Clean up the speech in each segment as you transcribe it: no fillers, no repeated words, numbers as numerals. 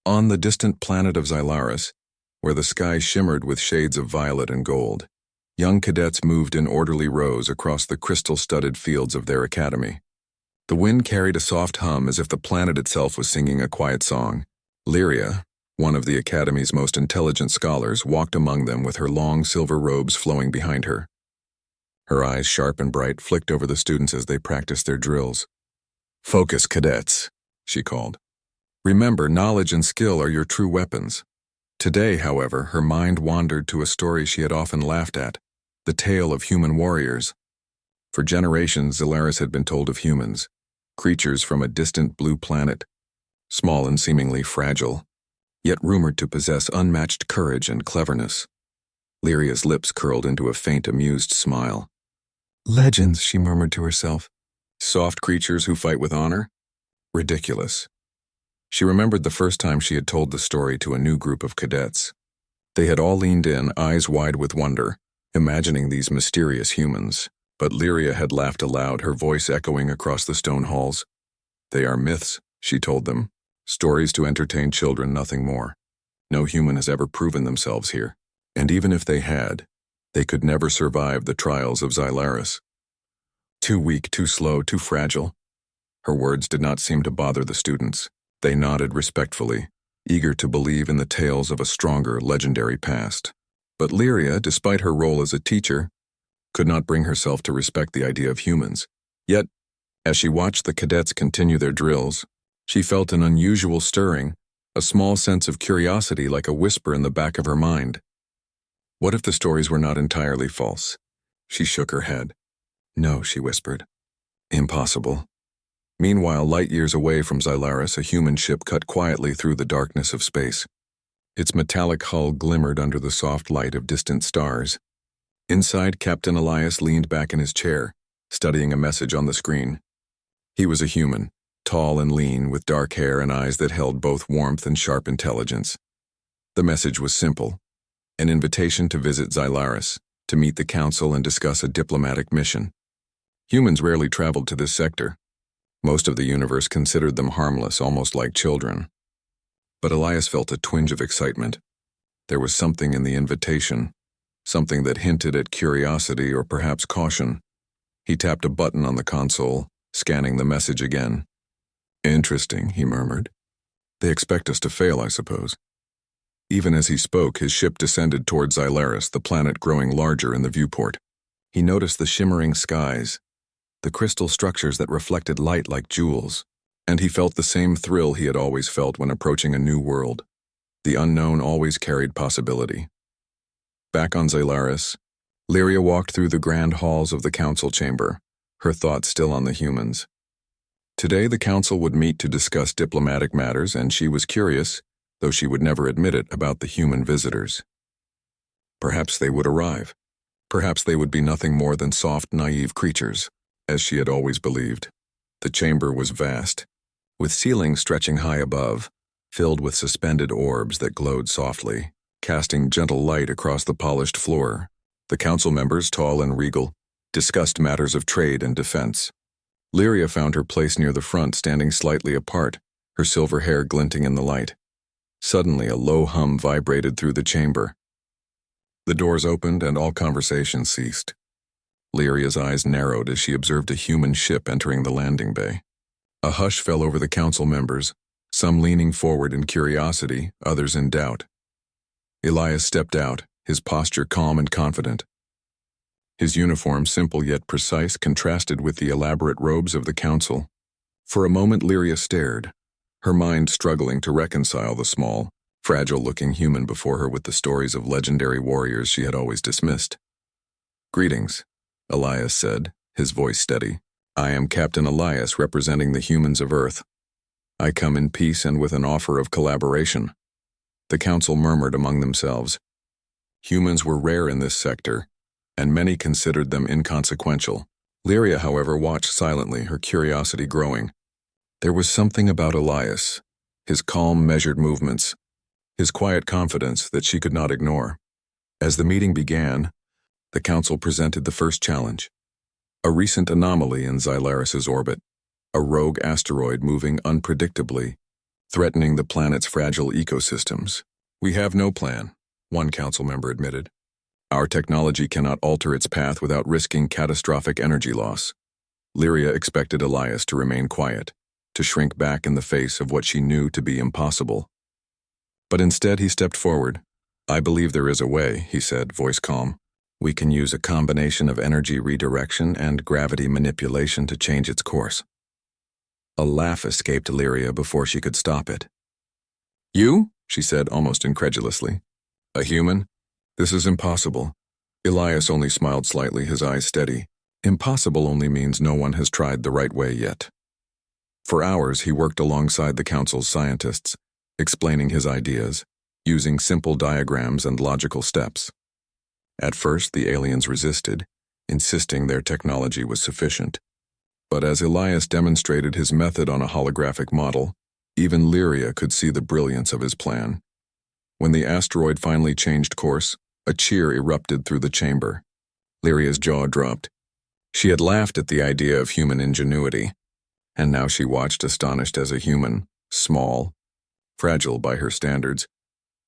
On the distant planet of Xylaris, where the sky shimmered with shades of violet and gold, young cadets moved in orderly rows across the crystal-studded fields of their academy. The wind carried a soft hum as if the planet itself was singing a quiet song. Lyria, one of the academy's most intelligent scholars, walked among them with her long silver robes flowing behind her. Her eyes, sharp and bright, flicked over the students as they practiced their drills. "Focus, cadets," she called. "Remember, knowledge and skill are your true weapons." Today, however, her mind wandered to a story she had often laughed at, the tale of human warriors. For generations, Xylaris had been told of humans, creatures from a distant blue planet, small and seemingly fragile, yet rumored to possess unmatched courage and cleverness. Lyria's lips curled into a faint, amused smile. "Legends," she murmured to herself. "Soft creatures who fight with honor? Ridiculous." She remembered the first time she had told the story to a new group of cadets. They had all leaned in, eyes wide with wonder, imagining these mysterious humans. But Lyria had laughed aloud, her voice echoing across the stone halls. "They are myths," she told them. "Stories to entertain children, nothing more. No human has ever proven themselves here. And even if they had, they could never survive the trials of Xylaris. Too weak, too slow, too fragile." Her words did not seem to bother the students. They nodded respectfully, eager to believe in the tales of a stronger, legendary past. But Lyria, despite her role as a teacher, could not bring herself to respect the idea of humans. Yet, as she watched the cadets continue their drills, she felt an unusual stirring, a small sense of curiosity like a whisper in the back of her mind. What if the stories were not entirely false? She shook her head. "No," she whispered. "Impossible." Meanwhile, light years away from Xylaris, a human ship cut quietly through the darkness of space. Its metallic hull glimmered under the soft light of distant stars. Inside, Captain Elias leaned back in his chair, studying a message on the screen. He was a human, tall and lean, with dark hair and eyes that held both warmth and sharp intelligence. The message was simple: an invitation to visit Xylaris, to meet the council and discuss a diplomatic mission. Humans rarely traveled to this sector. Most of the universe considered them harmless, almost like children. But Elias felt a twinge of excitement. There was something in the invitation, something that hinted at curiosity or perhaps caution. He tapped a button on the console, scanning the message again. "Interesting," he murmured. "They expect us to fail, I suppose." Even as he spoke, his ship descended toward Xylaris, the planet growing larger in the viewport. He noticed the shimmering skies, the crystal structures that reflected light like jewels, and he felt the same thrill he had always felt when approaching a new world. The unknown always carried possibility. Back on Xylaris, Lyria walked through the grand halls of the council chamber, her thoughts still on the humans. Today the council would meet to discuss diplomatic matters, and she was curious, though she would never admit it, about the human visitors. Perhaps they would arrive. Perhaps they would be nothing more than soft, naive creatures, as she had always believed. The chamber was vast, with ceilings stretching high above, filled with suspended orbs that glowed softly, casting gentle light across the polished floor. The council members, tall and regal, discussed matters of trade and defense. Lyria found her place near the front, standing slightly apart, her silver hair glinting in the light. Suddenly, a low hum vibrated through the chamber. The doors opened and all conversation ceased. Lyria's eyes narrowed as she observed a human ship entering the landing bay. A hush fell over the council members, some leaning forward in curiosity, others in doubt. Elias stepped out, his posture calm and confident. His uniform, simple yet precise, contrasted with the elaborate robes of the council. For a moment Lyria stared, her mind struggling to reconcile the small, fragile-looking human before her with the stories of legendary warriors she had always dismissed. "Greetings," Elias said, his voice steady. "I am Captain Elias, representing the humans of Earth. I come in peace and with an offer of collaboration." The council murmured among themselves. Humans were rare in this sector, and many considered them inconsequential. Lyria, however, watched silently, her curiosity growing. There was something about Elias, his calm, measured movements, his quiet confidence, that she could not ignore. As the meeting began, the council presented the first challenge: a recent anomaly in Xylaris's orbit, a rogue asteroid moving unpredictably threatening the planet's fragile ecosystems. "We have no plan," one council member admitted. "Our technology cannot alter its path without risking catastrophic energy loss." Lyria expected Elias to remain quiet, to shrink back in the face of what she knew to be impossible. But instead he stepped forward. "I believe there is a way," he said, voice calm. "We can use a combination of energy redirection and gravity manipulation to change its course." A laugh escaped Lyria before she could stop it. "You?" she said almost incredulously. "A human? This is impossible." Elias only smiled slightly, his eyes steady. Impossible only means no one has tried the right way yet. For hours he worked alongside the council's scientists, explaining his ideas, using simple diagrams and logical steps. At first the aliens resisted, insisting their technology was sufficient. But as Elias demonstrated his method on a holographic model, even Lyria could see the brilliance of his plan. When the asteroid finally changed course, a cheer erupted through the chamber. Lyria's jaw dropped. She had laughed at the idea of human ingenuity, and now she watched astonished as a human, small, fragile by her standards,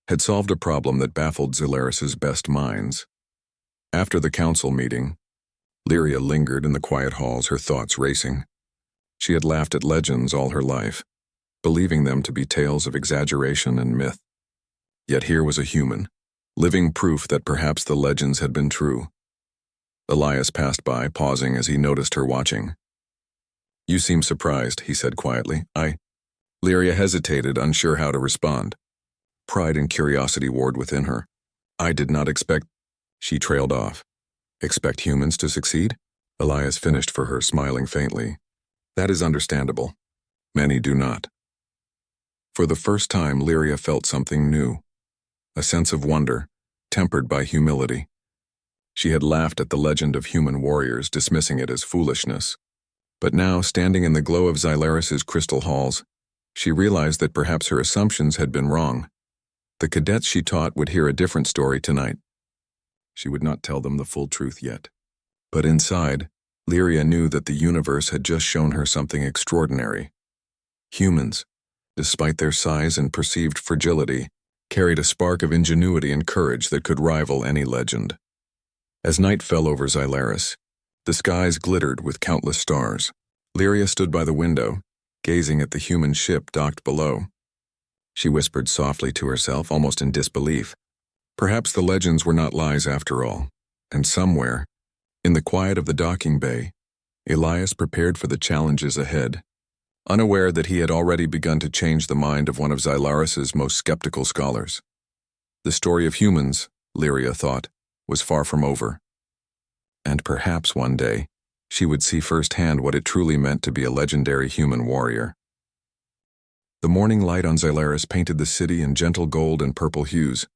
had solved a problem that baffled Zolaris's best minds. After the council meeting, Lyria lingered in the quiet halls, her thoughts racing. She had laughed at legends all her life, believing them to be tales of exaggeration and myth. Yet here was a human, living proof that perhaps the legends had been true. Elias passed by, pausing as he noticed her watching. "You seem surprised," he said quietly. Lyria hesitated, unsure how to respond. Pride and curiosity warred within her. "I did not expect—" She trailed off. "Expect humans to succeed?" Elias finished for her, smiling faintly. "That is understandable. Many do not." For the first time, Lyria felt something new. A sense of wonder, tempered by humility. She had laughed at the legend of human warriors, dismissing it as foolishness. But now, standing in the glow of Zolaris's crystal halls, she realized that perhaps her assumptions had been wrong. The cadets she taught would hear a different story tonight. She would not tell them the full truth yet. But inside, Lyria knew that the universe had just shown her something extraordinary. Humans, despite their size and perceived fragility, carried a spark of ingenuity and courage that could rival any legend. As night fell over Zolaris, the skies glittered with countless stars. Lyria stood by the window, gazing at the human ship docked below. She whispered softly to herself, almost in disbelief. Perhaps the legends were not lies after all, and somewhere, in the quiet of the docking bay, Elias prepared for the challenges ahead, unaware that he had already begun to change the mind of one of Zolaris's most skeptical scholars. The story of humans, Lyria thought, was far from over. And perhaps one day, she would see firsthand what it truly meant to be a legendary human warrior. The morning light on Zolaris painted the city in gentle gold and purple hues.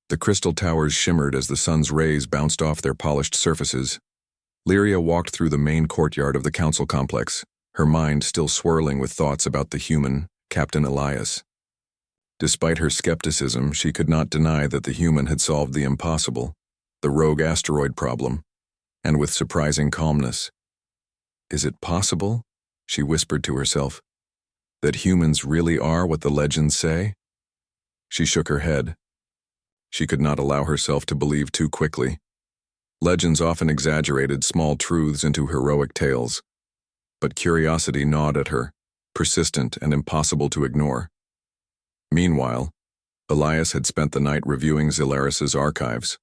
The crystal towers shimmered as the sun's rays bounced off their polished surfaces. Lyria walked through the main courtyard of the council complex, her mind still swirling with thoughts about the human, Captain Elias. Despite her skepticism, she could not deny that the human had solved the impossible, the rogue asteroid problem, and with surprising calmness. "Is it possible," she whispered to herself, "that humans really are what the legends say?" She shook her head. She could not allow herself to believe too quickly. Legends often exaggerated small truths into heroic tales, but curiosity gnawed at her, persistent and impossible to ignore. Meanwhile, Elias had spent the night reviewing Zolaris's archives.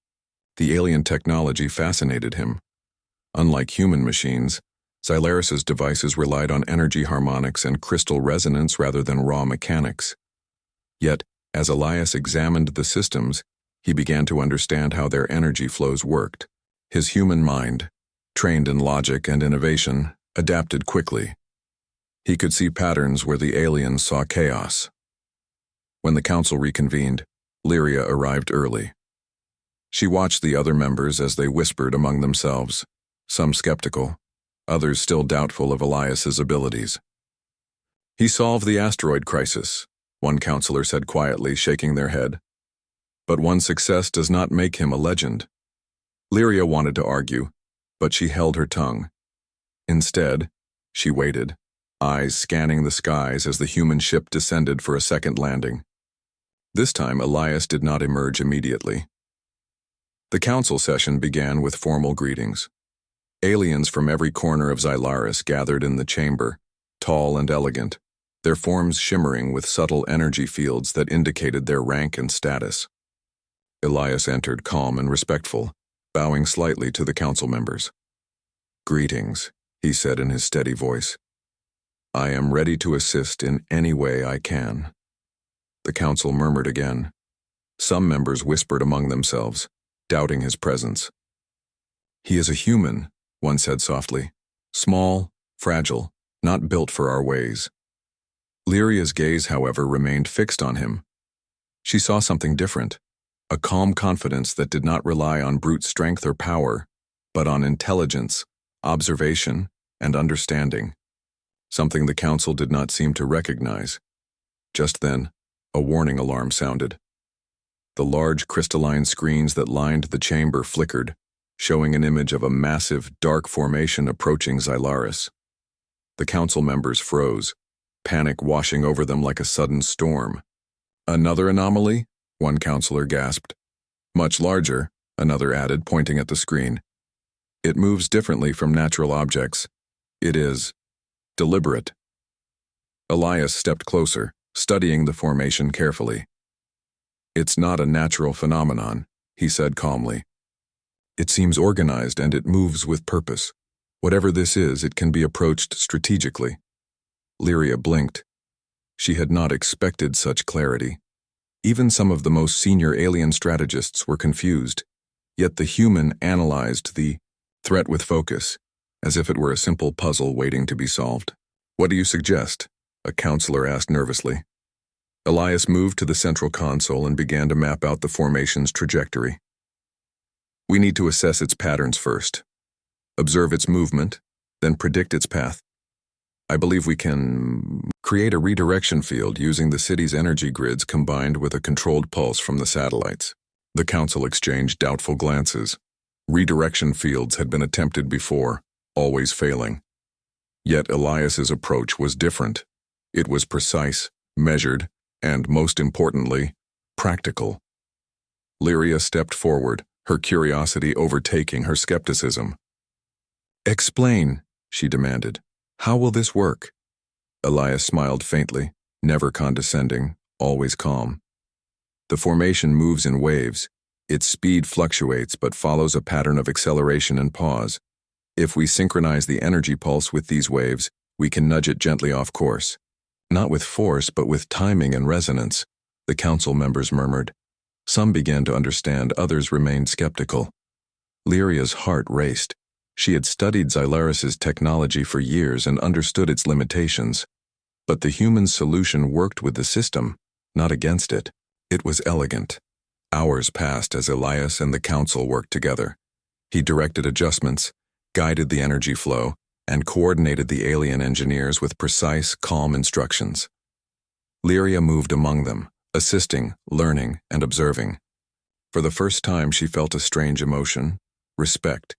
The alien technology fascinated him. Unlike human machines, Zolaris's devices relied on energy harmonics and crystal resonance rather than raw mechanics. Yet, as Elias examined the systems, he began to understand how their energy flows worked. His human mind, trained in logic and innovation, adapted quickly. He could see patterns where the aliens saw chaos. When the council reconvened, Lyria arrived early. She watched the other members as they whispered among themselves, some skeptical, others still doubtful of Elias's abilities. "He solved the asteroid crisis," one counselor said quietly, shaking their head. "But one success does not make him a legend." Lyria wanted to argue, but she held her tongue. Instead, she waited, eyes scanning the skies as the human ship descended for a second landing. This time, Elias did not emerge immediately. The council session began with formal greetings. Aliens from every corner of Xylaris gathered in the chamber, tall and elegant, their forms shimmering with subtle energy fields that indicated their rank and status. Elias entered calm and respectful, bowing slightly to the council members. "Greetings," he said in his steady voice. "I am ready to assist in any way I can." The council murmured again. Some members whispered among themselves, doubting his presence. "He is a human," one said softly. "Small, fragile, not built for our ways." Lyria's gaze, however, remained fixed on him. She saw something different, a calm confidence that did not rely on brute strength or power, but on intelligence, observation, and understanding. Something the council did not seem to recognize. Just then, a warning alarm sounded. The large crystalline screens that lined the chamber flickered, showing an image of a massive, dark formation approaching Xylaris. The council members froze, panic washing over them like a sudden storm. "Another anomaly?" one counselor gasped. "Much larger," another added, pointing at the screen. "It moves differently from natural objects. It is deliberate." Elias stepped closer, studying the formation carefully. "It's not a natural phenomenon," he said calmly. "It seems organized and it moves with purpose. Whatever this is, it can be approached strategically." Lyria blinked. She had not expected such clarity. Even some of the most senior alien strategists were confused, yet the human analyzed the threat with focus, as if it were a simple puzzle waiting to be solved. "What do you suggest?" a counselor asked nervously. Elias moved to the central console and began to map out the formation's trajectory. "We need to assess its patterns first, observe its movement, then predict its path. I believe we can create a redirection field using the city's energy grids combined with a controlled pulse from the satellites." The council exchanged doubtful glances. Redirection fields had been attempted before, always failing. Yet Elias's approach was different. It was precise, measured, and, most importantly, practical. Lyria stepped forward, her curiosity overtaking her skepticism. "Explain," she demanded. "How will this work?" Elias smiled faintly, never condescending, always calm. "The formation moves in waves. Its speed fluctuates but follows a pattern of acceleration and pause. If we synchronize the energy pulse with these waves, we can nudge it gently off course. Not with force, but with timing and resonance," the council members murmured. Some began to understand, others remained skeptical. Lyria's heart raced. She had studied Xylaris's technology for years and understood its limitations. But the human solution worked with the system, not against it. It was elegant. Hours passed as Elias and the council worked together. He directed adjustments, guided the energy flow, and coordinated the alien engineers with precise, calm instructions. Lyria moved among them, assisting, learning, and observing. For the first time, she felt a strange emotion, respect.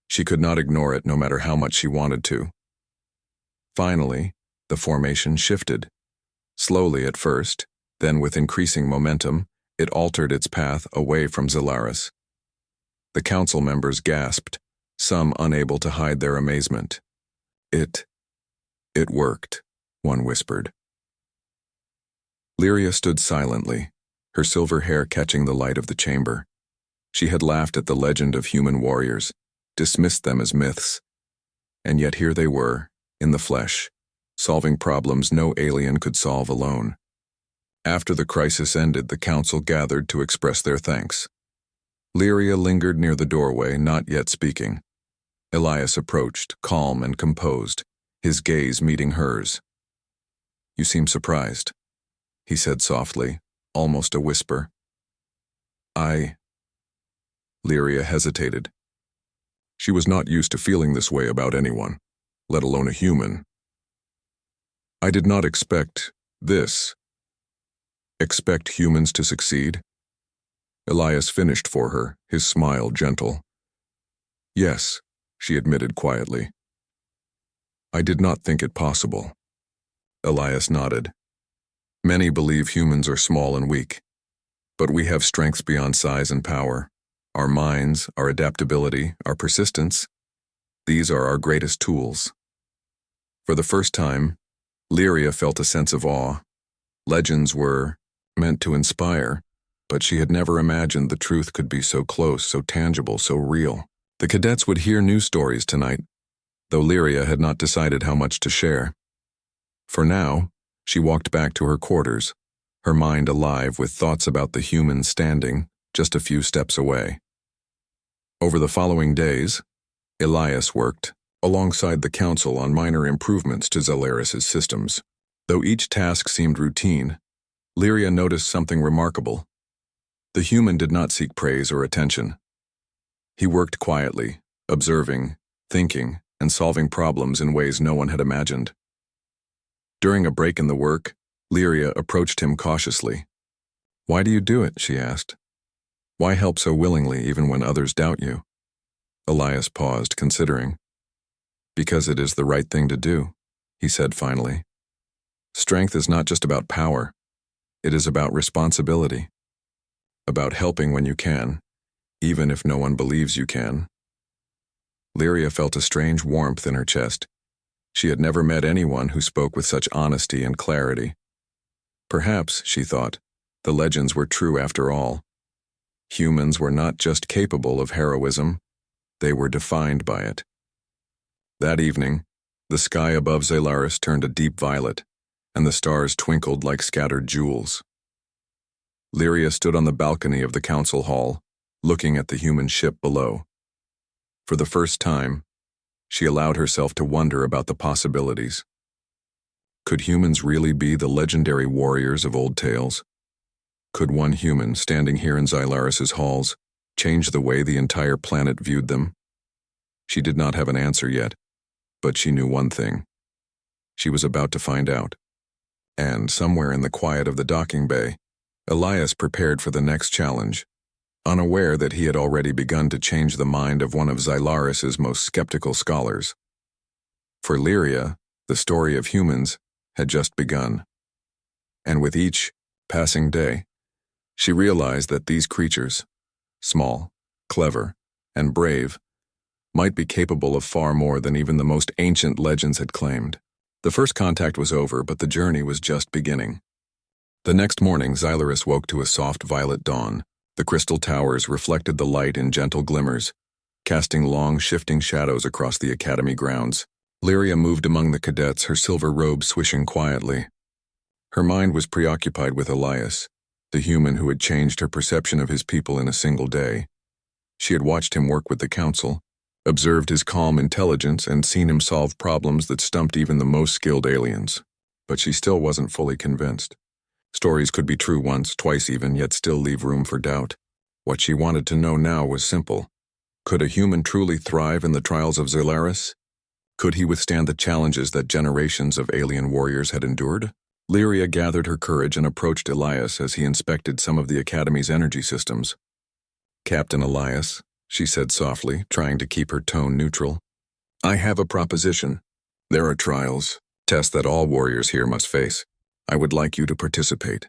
She could not ignore it no matter how much she wanted to. Finally, the formation shifted. Slowly at first, then with increasing momentum, it altered its path away from Xylaris. The council members gasped, some unable to hide their amazement. It worked," one whispered. Lyria stood silently, her silver hair catching the light of the chamber. She had laughed at the legend of human warriors, dismissed them as myths. And yet here they were, in the flesh, solving problems no alien could solve alone. After the crisis ended, the council gathered to express their thanks. Lyria lingered near the doorway, not yet speaking. Elias approached, calm and composed, his gaze meeting hers. "You seem surprised," he said softly, almost a whisper. Lyria hesitated. She was not used to feeling this way about anyone, let alone a human. "I did not expect this. Expect humans to succeed?" Elias finished for her, his smile gentle. "Yes," she admitted quietly. "I did not think it possible." Elias nodded. Many believe humans are small and weak, but we have strengths beyond size and power. Our minds, our adaptability, our persistence, these are our greatest tools. For the first time, Lyria felt a sense of awe. Legends were meant to inspire, but she had never imagined the truth could be so close, so tangible, so real. The cadets would hear new stories tonight, though Lyria had not decided how much to share. For now, she walked back to her quarters, her mind alive with thoughts about the humans standing just a few steps away. Over the following days, Elias worked alongside the Council on minor improvements to Zalaris's systems. Though each task seemed routine, Lyria noticed something remarkable. The human did not seek praise or attention. He worked quietly, observing, thinking, and solving problems in ways no one had imagined. During a break in the work, Lyria approached him cautiously. "Why do you do it?" she asked. "Why help so willingly even when others doubt you?" Elias paused, considering. "Because it is the right thing to do," he said finally. "Strength is not just about power. It is about responsibility. About helping when you can, even if no one believes you can." Lyria felt a strange warmth in her chest. She had never met anyone who spoke with such honesty and clarity. Perhaps, she thought, the legends were true after all. Humans were not just capable of heroism, they were defined by it. That evening, the sky above Zalaris turned a deep violet, and the stars twinkled like scattered jewels. Lyria stood on the balcony of the council hall, looking at the human ship below. For the first time, she allowed herself to wonder about the possibilities. Could humans really be the legendary warriors of old tales? Could one human standing here in Zalaris's halls change the way the entire planet viewed them? She did not have an answer yet, but she knew one thing. She was about to find out. And somewhere in the quiet of the docking bay, Elias prepared for the next challenge, unaware that he had already begun to change the mind of one of Zalaris's most skeptical scholars. For Lyria, the story of humans had just begun. And with each passing day, she realized that these creatures, small, clever, and brave, might be capable of far more than even the most ancient legends had claimed. The first contact was over, but the journey was just beginning. The next morning, Zalaris woke to a soft violet dawn. The crystal towers reflected the light in gentle glimmers, casting long, shifting shadows across the academy grounds. Lyria moved among the cadets, her silver robe swishing quietly. Her mind was preoccupied with Elias, the human who had changed her perception of his people in a single day. She had watched him work with the council, observed his calm intelligence, and seen him solve problems that stumped even the most skilled aliens. But she still wasn't fully convinced. Stories could be true once, twice even, yet still leave room for doubt. What she wanted to know now was simple. Could a human truly thrive in the trials of Zalaris? Could he withstand the challenges that generations of alien warriors had endured? Lyria gathered her courage and approached Elias as he inspected some of the Academy's energy systems. "Captain Elias," she said softly, trying to keep her tone neutral, "I have a proposition. There are trials, tests that all warriors here must face. I would like you to participate.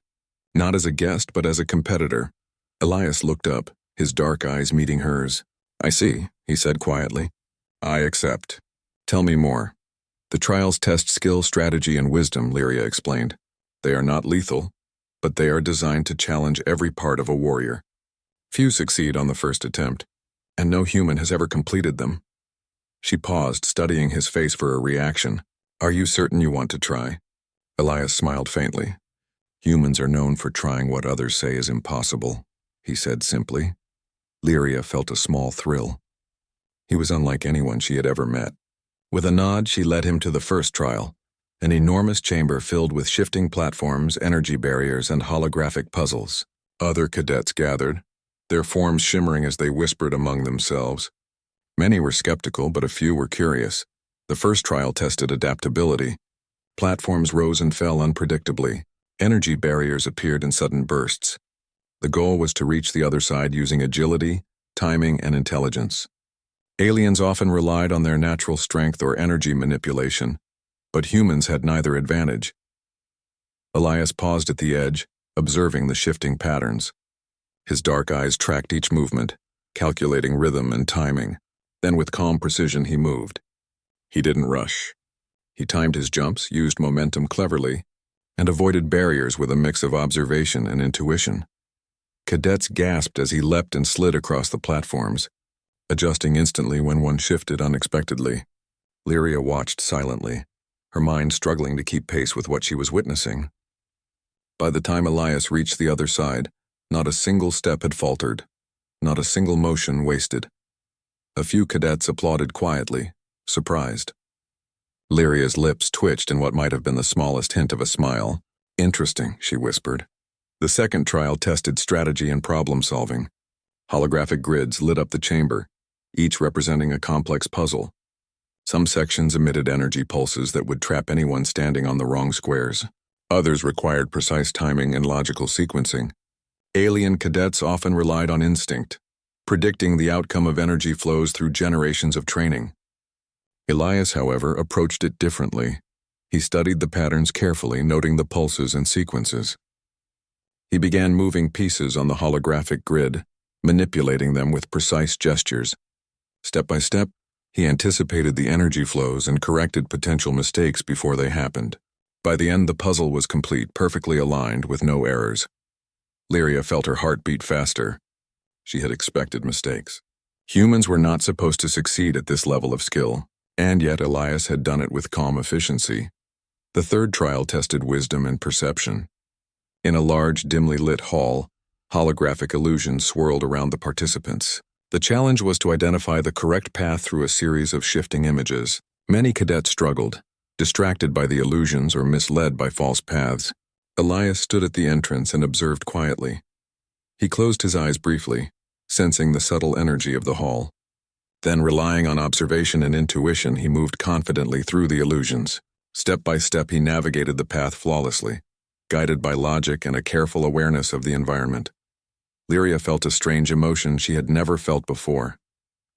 Not as a guest, but as a competitor." Elias looked up, his dark eyes meeting hers. "I see," he said quietly. "I accept. Tell me more." "The trials test skill, strategy, and wisdom," Lyria explained. "They are not lethal, but they are designed to challenge every part of a warrior. Few succeed on the first attempt, and no human has ever completed them." She paused, studying his face for a reaction. "Are you certain you want to try?" Elias smiled faintly. "Humans are known for trying what others say is impossible," he said simply. Lyria felt a small thrill. He was unlike anyone she had ever met. With a nod, she led him to the first trial, an enormous chamber filled with shifting platforms, energy barriers, and holographic puzzles. Other cadets gathered, their forms shimmering as they whispered among themselves. Many were skeptical, but a few were curious. The first trial tested adaptability. Platforms rose and fell unpredictably. Energy barriers appeared in sudden bursts. The goal was to reach the other side using agility, timing, and intelligence. Aliens often relied on their natural strength or energy manipulation, but humans had neither advantage. Elias paused at the edge, observing the shifting patterns. His dark eyes tracked each movement, calculating rhythm and timing. Then with calm precision he moved. He didn't rush. He timed his jumps, used momentum cleverly, and avoided barriers with a mix of observation and intuition. Cadets gasped as he leapt and slid across the platforms, adjusting instantly when one shifted unexpectedly. Lyria watched silently, her mind struggling to keep pace with what she was witnessing. By the time Elias reached the other side, not a single step had faltered, not a single motion wasted. A few cadets applauded quietly, surprised. Lyria's lips twitched in what might have been the smallest hint of a smile. "Interesting," she whispered. The second trial tested strategy and problem-solving. Holographic grids lit up the chamber, each representing a complex puzzle. Some sections emitted energy pulses that would trap anyone standing on the wrong squares. Others required precise timing and logical sequencing. Alien cadets often relied on instinct, predicting the outcome of energy flows through generations of training. Elias, however, approached it differently. He studied the patterns carefully, noting the pulses and sequences. He began moving pieces on the holographic grid, manipulating them with precise gestures. Step by step, he anticipated the energy flows and corrected potential mistakes before they happened. By the end, the puzzle was complete, perfectly aligned, with no errors. Lyria felt her heart beat faster. She had expected mistakes. Humans were not supposed to succeed at this level of skill, and yet Elias had done it with calm efficiency. The third trial tested wisdom and perception. In a large, dimly lit hall, holographic illusions swirled around the participants. The challenge was to identify the correct path through a series of shifting images. Many cadets struggled, distracted by the illusions or misled by false paths. Elias stood at the entrance and observed quietly. He closed his eyes briefly, sensing the subtle energy of the hall. Then, relying on observation and intuition, he moved confidently through the illusions. Step by step, he navigated the path flawlessly, guided by logic and a careful awareness of the environment. Lyria felt a strange emotion she had never felt before: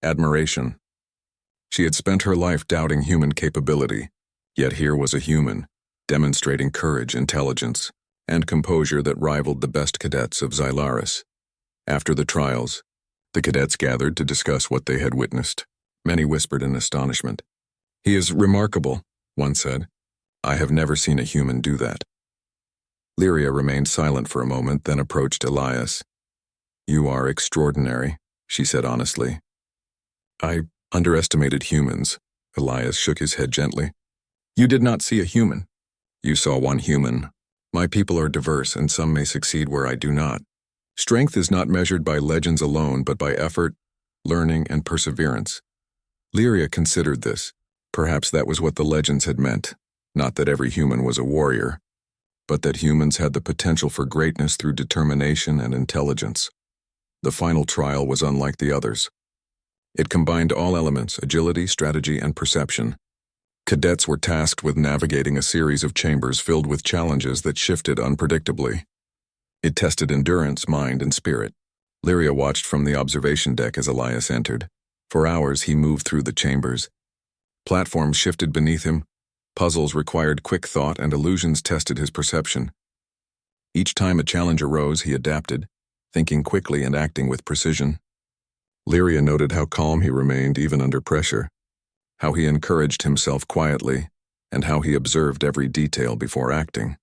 admiration. She had spent her life doubting human capability, yet here was a human, demonstrating courage, intelligence, and composure that rivaled the best cadets of Xylaris. After the trials, the cadets gathered to discuss what they had witnessed. Many whispered in astonishment. "He is remarkable," one said. "I have never seen a human do that." Lyria remained silent for a moment, then approached Elias. "You are extraordinary," she said honestly. "I underestimated humans." Elias shook his head gently. "You did not see a human. You saw one human. My people are diverse, and some may succeed where I do not. Strength is not measured by legends alone, but by effort, learning, and perseverance." Lyria considered this. Perhaps that was what the legends had meant. Not that every human was a warrior, but that humans had the potential for greatness through determination and intelligence. The final trial was unlike the others. It combined all elements: agility, strategy, and perception. Cadets were tasked with navigating a series of chambers filled with challenges that shifted unpredictably. It tested endurance, mind, and spirit. Lyria watched from the observation deck as Elias entered. For hours he moved through the chambers. Platforms shifted beneath him, puzzles required quick thought, and illusions tested his perception. Each time a challenge arose, he adapted, thinking quickly and acting with precision. Lyria noted how calm he remained even under pressure, how he encouraged himself quietly, and how he observed every detail before acting.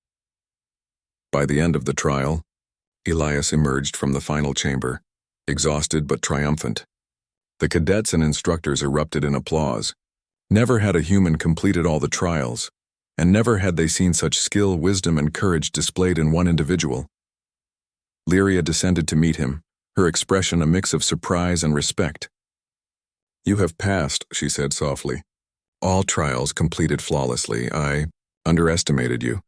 By the end of the trial, Elias emerged from the final chamber, exhausted but triumphant. The cadets and instructors erupted in applause. Never had a human completed all the trials, and never had they seen such skill, wisdom, and courage displayed in one individual. Lyria descended to meet him, her expression a mix of surprise and respect. "You have passed," she said softly. "All trials completed flawlessly. I underestimated you."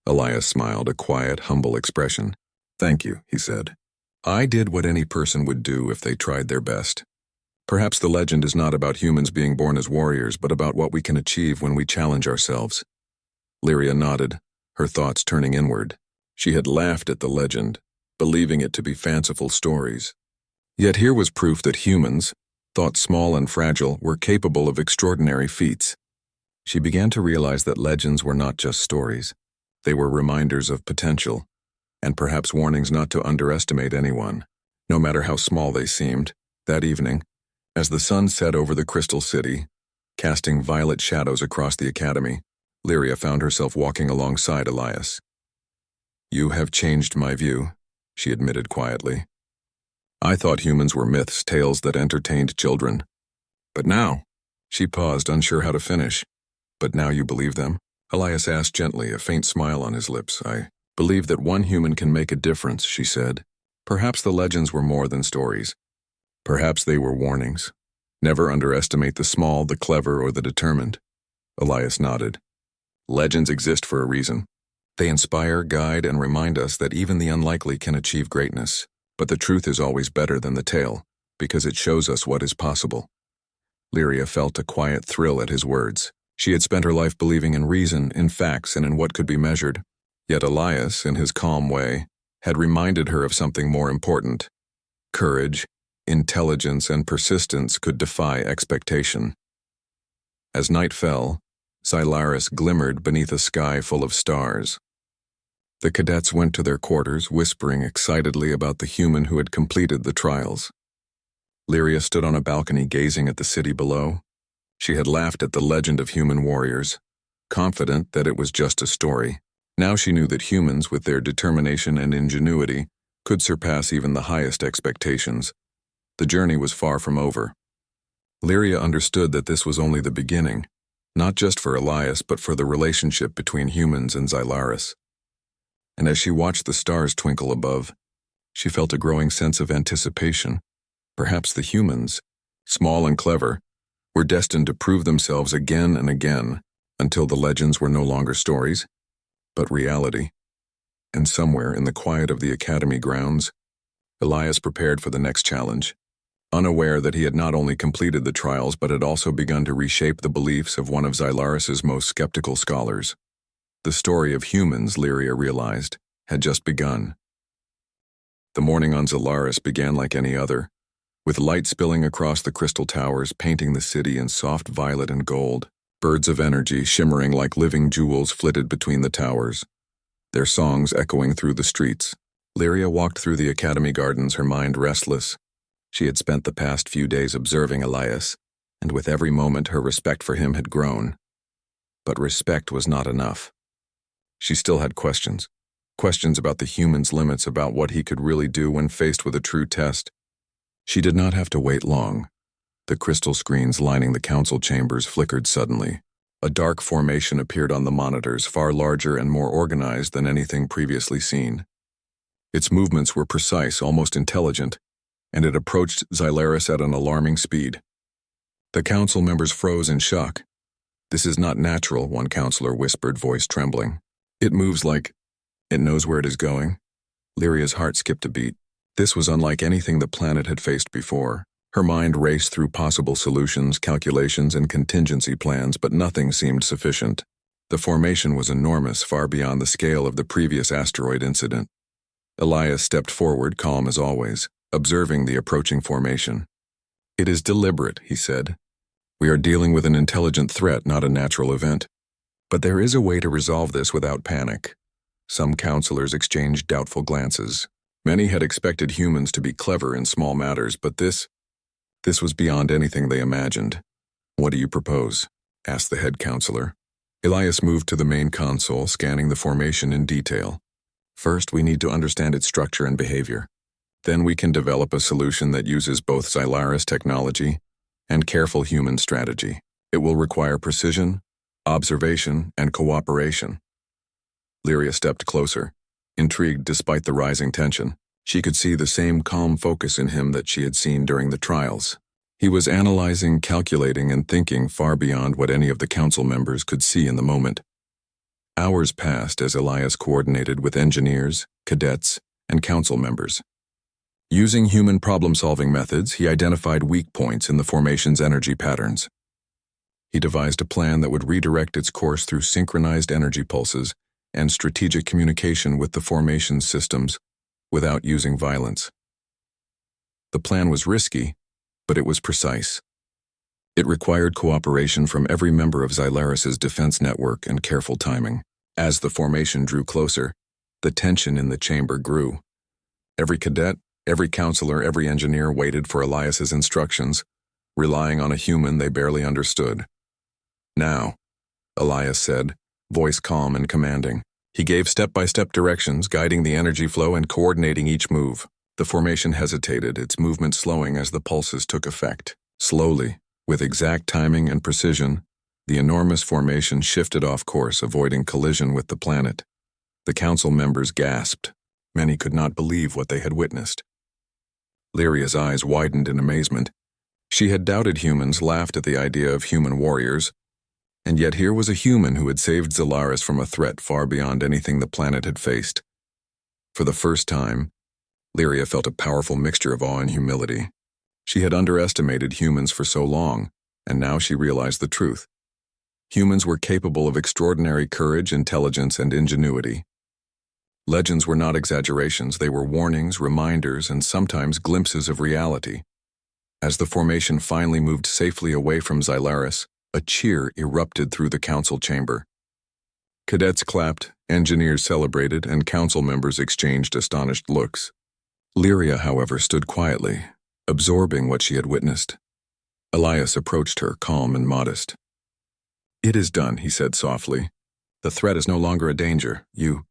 Elias smiled, a quiet, humble expression. "Thank you," he said. "I did what any person would do if they tried their best. Perhaps the legend is not about humans being born as warriors, but about what we can achieve when we challenge ourselves." Lyria nodded, her thoughts turning inward. She had laughed at the legend, believing it to be fanciful stories. Yet here was proof that humans, thought small and fragile, were capable of extraordinary feats. She began to realize that legends were not just stories. They were reminders of potential, and perhaps warnings not to underestimate anyone, no matter how small they seemed. That evening, as the sun set over the Crystal City, casting violet shadows across the academy, Lyria found herself walking alongside Elias. "You have changed my view," she admitted quietly. "I thought humans were myths, tales that entertained children. But now," she paused, unsure how to finish. "But now you believe them?" Elias asked gently, a faint smile on his lips. "I believe that one human can make a difference," she said. "Perhaps the legends were more than stories. Perhaps they were warnings. Never underestimate the small, the clever, or the determined." Elias nodded. "Legends exist for a reason. They inspire, guide, and remind us that even the unlikely can achieve greatness. But the truth is always better than the tale, because it shows us what is possible." Lyria felt a quiet thrill at his words. She had spent her life believing in reason, in facts, and in what could be measured. Yet Elias, in his calm way, had reminded her of something more important. Courage, intelligence, and persistence could defy expectation. As night fell, Xylaris glimmered beneath a sky full of stars. The cadets went to their quarters, whispering excitedly about the human who had completed the trials. Lyria stood on a balcony gazing at the city below. She had laughed at the legend of human warriors, confident that it was just a story. Now she knew that humans, with their determination and ingenuity, could surpass even the highest expectations. The journey was far from over. Lyria understood that this was only the beginning, not just for Elias, but for the relationship between humans and Xylaris. And as she watched the stars twinkle above, she felt a growing sense of anticipation. Perhaps the humans, small and clever, were destined to prove themselves again and again until the legends were no longer stories, but reality. And somewhere in the quiet of the academy grounds, Elias prepared for the next challenge, unaware that he had not only completed the trials but had also begun to reshape the beliefs of one of Xylaris' most skeptical scholars. The story of humans, Lyria realized, had just begun. The morning on Xylaris began like any other, with light spilling across the crystal towers, painting the city in soft violet and gold. Birds of energy, shimmering like living jewels, flitted between the towers, their songs echoing through the streets. Lyria walked through the academy gardens, her mind restless. She had spent the past few days observing Elias, and with every moment her respect for him had grown. But respect was not enough. She still had questions. Questions about the human's limits, about what he could really do when faced with a true test. She did not have to wait long. The crystal screens lining the council chambers flickered suddenly. A dark formation appeared on the monitors, far larger and more organized than anything previously seen. Its movements were precise, almost intelligent, and it approached Xylaris at an alarming speed. The council members froze in shock. "This is not natural," one counselor whispered, voice trembling. "It moves like it knows where it is going." Lyria's heart skipped a beat. This was unlike anything the planet had faced before. Her mind raced through possible solutions, calculations, and contingency plans, but nothing seemed sufficient. The formation was enormous, far beyond the scale of the previous asteroid incident. Elias stepped forward, calm as always, observing the approaching formation. "It is deliberate," he said. "We are dealing with an intelligent threat, not a natural event. But there is a way to resolve this without panic." Some counselors exchanged doubtful glances. Many had expected humans to be clever in small matters, but this was beyond anything they imagined. "What do you propose?" asked the head counselor. Elias moved to the main console, scanning the formation in detail. "First, we need to understand its structure and behavior. Then we can develop a solution that uses both Xylaris technology and careful human strategy. It will require precision, observation, and cooperation." Lyria stepped closer, intrigued despite the rising tension. She could see the same calm focus in him that she had seen during the trials. He was analyzing, calculating, and thinking far beyond what any of the council members could see in the moment. Hours passed as Elias coordinated with engineers, cadets, and council members. Using human problem-solving methods, he identified weak points in the formation's energy patterns. He devised a plan that would redirect its course through synchronized energy pulses and strategic communication with the formation's systems without using violence. The plan was risky, but it was precise. It required cooperation from every member of Xylaris' defense network and careful timing. As the formation drew closer, the tension in the chamber grew. Every cadet, every counselor, every engineer waited for Elias's instructions, relying on a human they barely understood. "Now," Elias said, voice calm and commanding. He gave step-by-step directions, guiding the energy flow and coordinating each move. The formation hesitated, its movement slowing as the pulses took effect. Slowly, with exact timing and precision, the enormous formation shifted off course, avoiding collision with the planet. The council members gasped. Many could not believe what they had witnessed. Lyria's eyes widened in amazement. She had doubted humans, laughed at the idea of human warriors, and yet here was a human who had saved Zalaris from a threat far beyond anything the planet had faced. For the first time, Lyria felt a powerful mixture of awe and humility. She had underestimated humans for so long, and now she realized the truth. Humans were capable of extraordinary courage, intelligence, and ingenuity. Legends were not exaggerations, they were warnings, reminders, and sometimes glimpses of reality. As the formation finally moved safely away from Zalaris, a cheer erupted through the council chamber. Cadets clapped, engineers celebrated, and council members exchanged astonished looks. Lyria, however, stood quietly, absorbing what she had witnessed. Elias approached her, calm and modest. "It is done," he said softly. "The threat is no longer a danger. You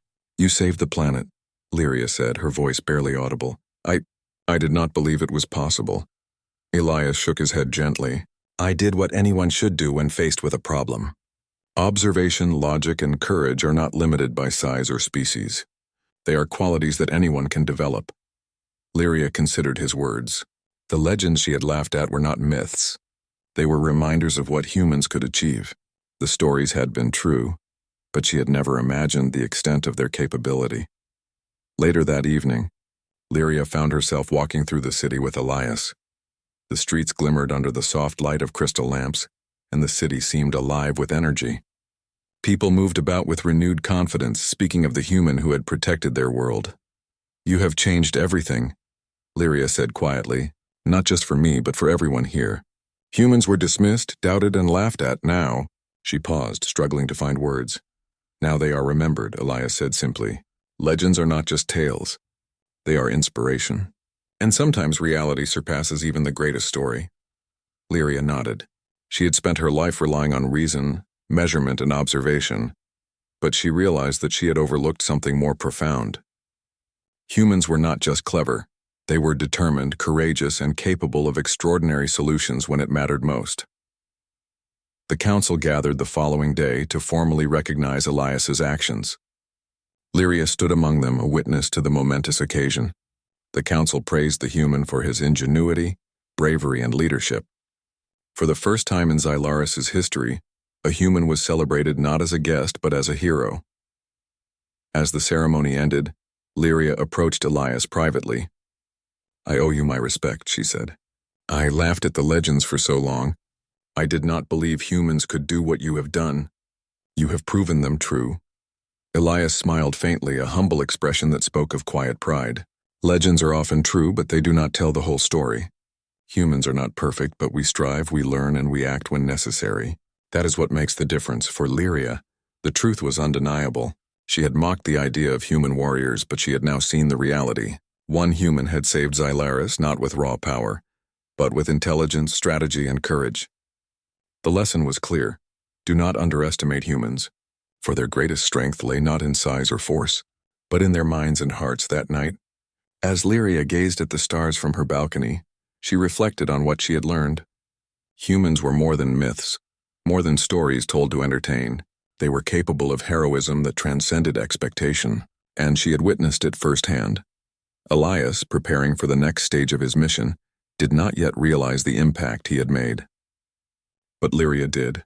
saved the planet," Lyria said, her voice barely audible. I did not believe it was possible." Elias shook his head gently. "I did what anyone should do when faced with a problem. Observation, logic, and courage are not limited by size or species. They are qualities that anyone can develop." Lyria considered his words. The legends she had laughed at were not myths. They were reminders of what humans could achieve. The stories had been true, but she had never imagined the extent of their capability. Later that evening, Lyria found herself walking through the city with Elias. The streets glimmered under the soft light of crystal lamps, and the city seemed alive with energy. People moved about with renewed confidence, speaking of the human who had protected their world. "You have changed everything," Lyria said quietly, "not just for me, but for everyone here. Humans were dismissed, doubted, and laughed at. Now," she paused, struggling to find words. "Now they are remembered," Elias said simply. "Legends are not just tales. They are inspiration. And sometimes reality surpasses even the greatest story." Lyria nodded. She had spent her life relying on reason, measurement, and observation, but she realized that she had overlooked something more profound. Humans were not just clever. They were determined, courageous, and capable of extraordinary solutions when it mattered most. The council gathered the following day to formally recognize Elias's actions. Lyria stood among them, a witness to the momentous occasion. The council praised the human for his ingenuity, bravery, and leadership. For the first time in Zalaris' history, a human was celebrated not as a guest but as a hero. As the ceremony ended, Lyria approached Elias privately. "I owe you my respect," she said. "I laughed at the legends for so long. I did not believe humans could do what you have done. You have proven them true." Elias smiled faintly, a humble expression that spoke of quiet pride. "Legends are often true, but they do not tell the whole story. Humans are not perfect, but we strive, we learn, and we act when necessary. That is what makes the difference." For Lyria, the truth was undeniable. She had mocked the idea of human warriors, but she had now seen the reality. One human had saved Zalaris, not with raw power, but with intelligence, strategy, and courage. The lesson was clear. Do not underestimate humans, for their greatest strength lay not in size or force, but in their minds and hearts. That night, as Lyria gazed at the stars from her balcony, she reflected on what she had learned. Humans were more than myths, more than stories told to entertain. They were capable of heroism that transcended expectation, and she had witnessed it firsthand. Elias, preparing for the next stage of his mission, did not yet realize the impact he had made. But Lyria did.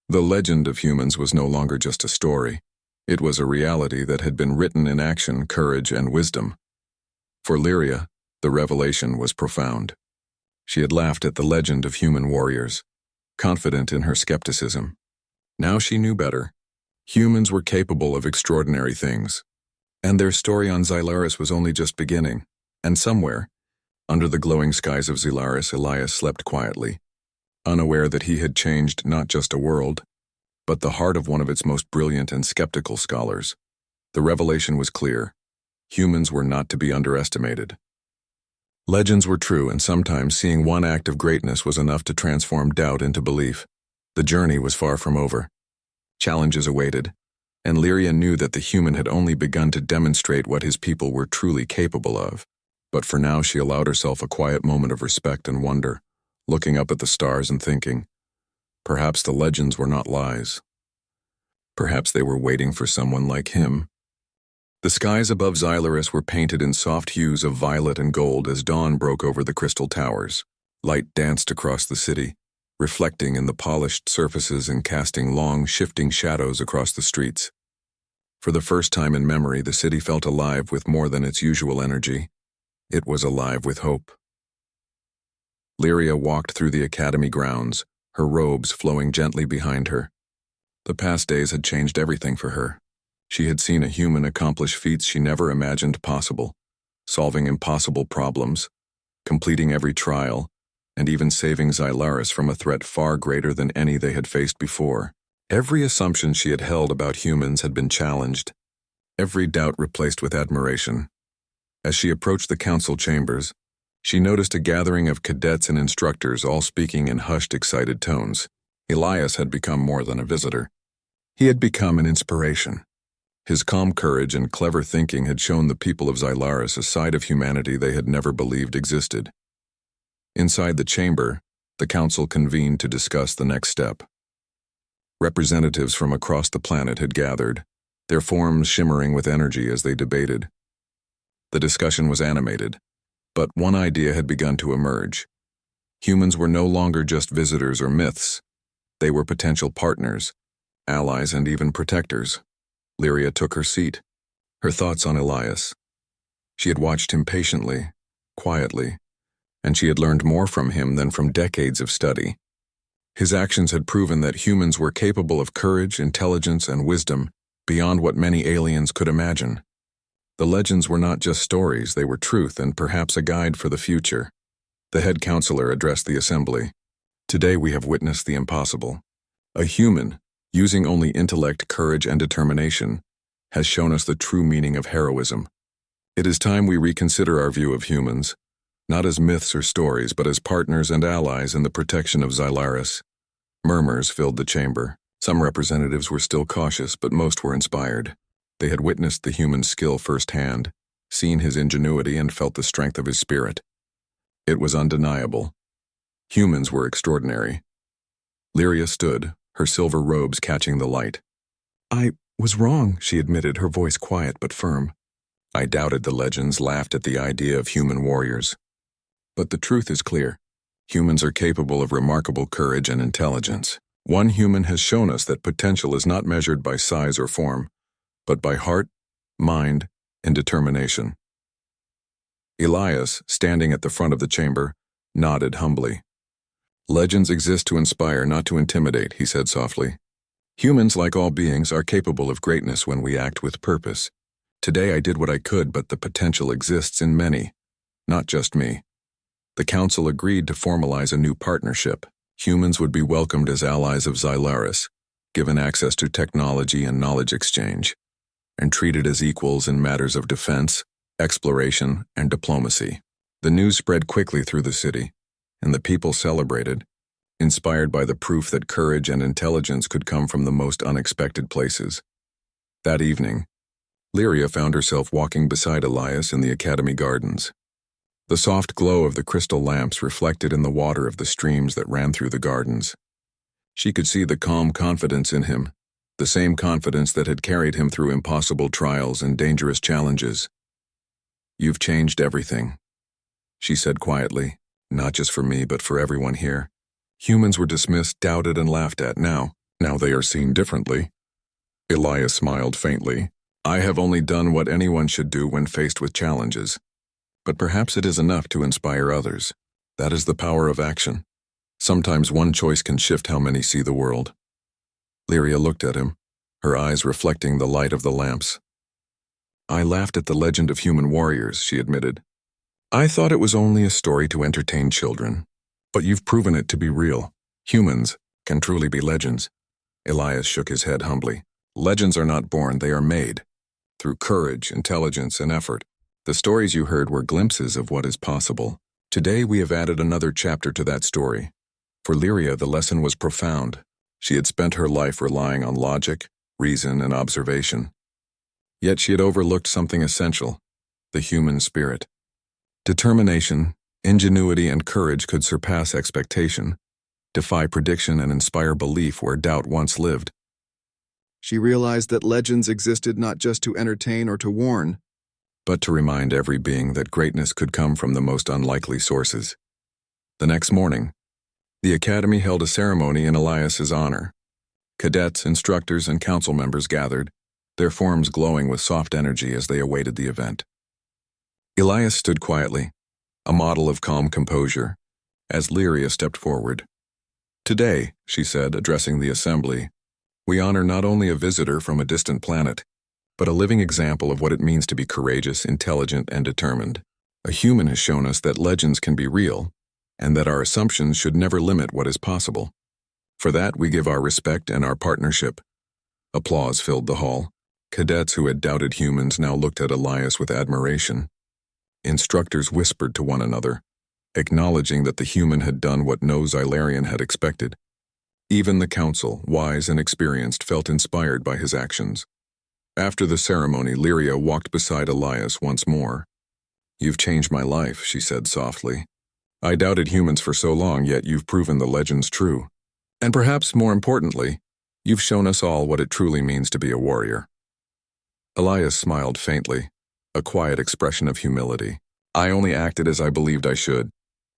The legend of humans was no longer just a story. It was a reality that had been written in action, courage, and wisdom. For Lyria, the revelation was profound. She had laughed at the legend of human warriors, confident in her skepticism. Now she knew better. Humans were capable of extraordinary things, and their story on Zalaris was only just beginning. And somewhere, under the glowing skies of Zalaris, Elias slept quietly, unaware that he had changed not just a world, but the heart of one of its most brilliant and skeptical scholars. The revelation was clear. Humans were not to be underestimated. Legends were true, and sometimes seeing one act of greatness was enough to transform doubt into belief. The journey was far from over. Challenges awaited, and Lyria knew that the human had only begun to demonstrate what his people were truly capable of. But for now she allowed herself a quiet moment of respect and wonder, looking up at the stars and thinking, perhaps the legends were not lies. Perhaps they were waiting for someone like him. The skies above Xylaris were painted in soft hues of violet and gold as dawn broke over the crystal towers. Light danced across the city, reflecting in the polished surfaces and casting long, shifting shadows across the streets. For the first time in memory, the city felt alive with more than its usual energy. It was alive with hope. Lyria walked through the academy grounds, her robes flowing gently behind her. The past days had changed everything for her. She had seen a human accomplish feats she never imagined possible, solving impossible problems, completing every trial, and even saving Xylaris from a threat far greater than any they had faced before. Every assumption she had held about humans had been challenged, every doubt replaced with admiration. As she approached the council chambers, she noticed a gathering of cadets and instructors all speaking in hushed, excited tones. Elias had become more than a visitor. He had become an inspiration. His calm courage and clever thinking had shown the people of Xylaris a side of humanity they had never believed existed. Inside the chamber, the council convened to discuss the next step. Representatives from across the planet had gathered, their forms shimmering with energy as they debated. The discussion was animated, but one idea had begun to emerge. Humans were no longer just visitors or myths. They were potential partners, allies, and even protectors. Lyria took her seat, her thoughts on Elias. She had watched him patiently, quietly, and she had learned more from him than from decades of study. His actions had proven that humans were capable of courage, intelligence, and wisdom beyond what many aliens could imagine. The legends were not just stories, they were truth and perhaps a guide for the future. The head counselor addressed the assembly. Today we have witnessed the impossible. A human, using only intellect, courage, and determination, has shown us the true meaning of heroism. It is time we reconsider our view of humans, not as myths or stories, but as partners and allies in the protection of Xylaris. Murmurs filled the chamber. Some representatives were still cautious, but most were inspired. They had witnessed the human skill firsthand, seen his ingenuity, and felt the strength of his spirit. It was undeniable. Humans were extraordinary. Lyria stood, her silver robes catching the light. "I was wrong," she admitted, her voice quiet but firm. "I doubted the legends, laughed at the idea of human warriors. But the truth is clear. Humans are capable of remarkable courage and intelligence. One human has shown us that potential is not measured by size or form, but by heart, mind, and determination." Elias, standing at the front of the chamber, nodded humbly. "Legends exist to inspire, not to intimidate," he said softly. "Humans, like all beings, are capable of greatness when we act with purpose. Today I did what I could, but the potential exists in many, not just me." The council agreed to formalize a new partnership. Humans would be welcomed as allies of Xylaris, given access to technology and knowledge exchange, and treated as equals in matters of defense, exploration, and diplomacy. The news spread quickly through the city, and the people celebrated, inspired by the proof that courage and intelligence could come from the most unexpected places. That evening, Lyria found herself walking beside Elias in the academy gardens. The soft glow of the crystal lamps reflected in the water of the streams that ran through the gardens. She could see the calm confidence in him, the same confidence that had carried him through impossible trials and dangerous challenges. "You've changed everything," she said quietly. "Not just for me, but for everyone here. Humans were dismissed, doubted, and laughed at. Now they are seen differently." Elias smiled faintly. "I have only done what anyone should do when faced with challenges. But perhaps it is enough to inspire others. That is the power of action. Sometimes one choice can shift how many see the world." Lyria looked at him, her eyes reflecting the light of the lamps. "I laughed at the legend of human warriors," she admitted. "I thought it was only a story to entertain children. But you've proven it to be real. Humans can truly be legends. Elias shook his head humbly. Legends are not born, they are made. Through courage, intelligence, and effort. The stories you heard were glimpses of what is possible. Today we have added another chapter to that story. For Lyria, the lesson was profound. She had spent her life relying on logic, reason, and observation. Yet she had overlooked something essential: the human spirit. Determination, ingenuity, and courage could surpass expectation, defy prediction, and inspire belief where doubt once lived. She realized that legends existed not just to entertain or to warn, but to remind every being that greatness could come from the most unlikely sources. The next morning, the Academy held a ceremony in Elias's honor. Cadets, instructors, and council members gathered, their forms glowing with soft energy as they awaited the event. Elias stood quietly, a model of calm composure, as Lyria stepped forward. "Today," she said, addressing the assembly, "we honor not only a visitor from a distant planet, but a living example of what it means to be courageous, intelligent, and determined. A human has shown us that legends can be real, and that our assumptions should never limit what is possible. For that, we give our respect and our partnership." Applause filled the hall. Cadets who had doubted humans now looked at Elias with admiration. Instructors whispered to one another, acknowledging that the human had done what no Xylarian had expected. Even the council, wise and experienced, felt inspired by his actions. After the ceremony, Lyria walked beside Elias once more. "You've changed my life," she said softly. "I doubted humans for so long, yet you've proven the legends true. And perhaps more importantly, you've shown us all what it truly means to be a warrior." Elias smiled faintly, a quiet expression of humility. "I only acted as I believed I should.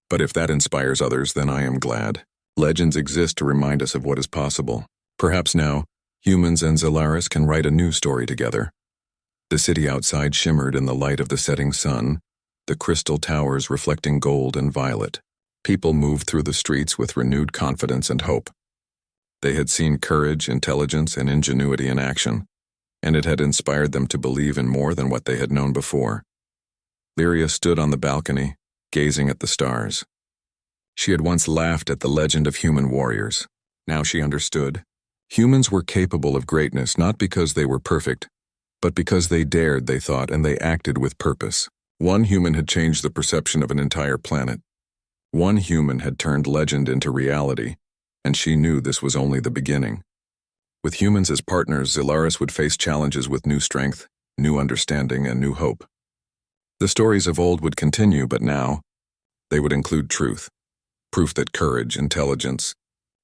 But if that inspires others, then I am glad. Legends exist to remind us of what is possible. Perhaps now, humans and Xylaris can write a new story together." The city outside shimmered in the light of the setting sun, the crystal towers reflecting gold and violet. People moved through the streets with renewed confidence and hope. They had seen courage, intelligence, and ingenuity in action, and it had inspired them to believe in more than what they had known before. Lyria stood on the balcony, gazing at the stars. She had once laughed at the legend of human warriors. Now she understood. Humans were capable of greatness not because they were perfect, but because they dared, they thought, and they acted with purpose. One human had changed the perception of an entire planet. One human had turned legend into reality, and she knew this was only the beginning. With humans as partners, Xylaris would face challenges with new strength, new understanding, and new hope. The stories of old would continue, but now, they would include truth. Proof that courage, intelligence,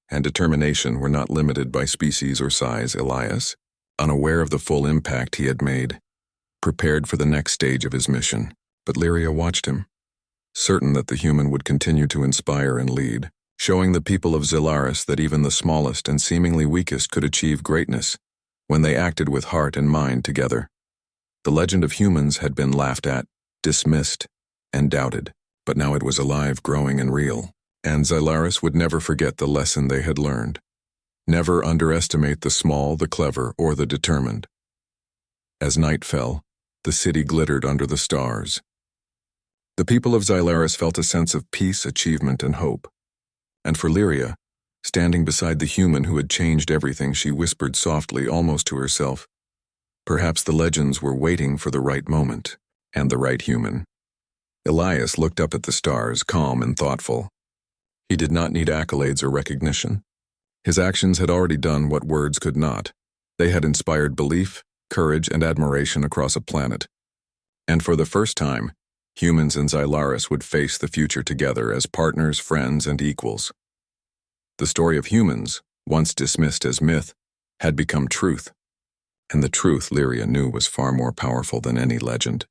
and determination were not limited by species or size. Elias, unaware of the full impact he had made, prepared for the next stage of his mission. But Lyria watched him, certain that the human would continue to inspire and lead, showing the people of Xylaris that even the smallest and seemingly weakest could achieve greatness when they acted with heart and mind together. The legend of humans had been laughed at, dismissed, and doubted, but now it was alive, growing, and real. And Xylaris would never forget the lesson they had learned. Never underestimate the small, the clever, or the determined. As night fell, the city glittered under the stars. The people of Xylaris felt a sense of peace, achievement, and hope. And for Lyria, standing beside the human who had changed everything, she whispered softly, almost to herself, perhaps the legends were waiting for the right moment, and the right human. Elias looked up at the stars, calm and thoughtful. He did not need accolades or recognition. His actions had already done what words could not. They had inspired belief, courage, and admiration across a planet. And for the first time, humans and Xylaris would face the future together as partners, friends, and equals. The story of humans, once dismissed as myth, had become truth. And the truth, Lyria knew, was far more powerful than any legend.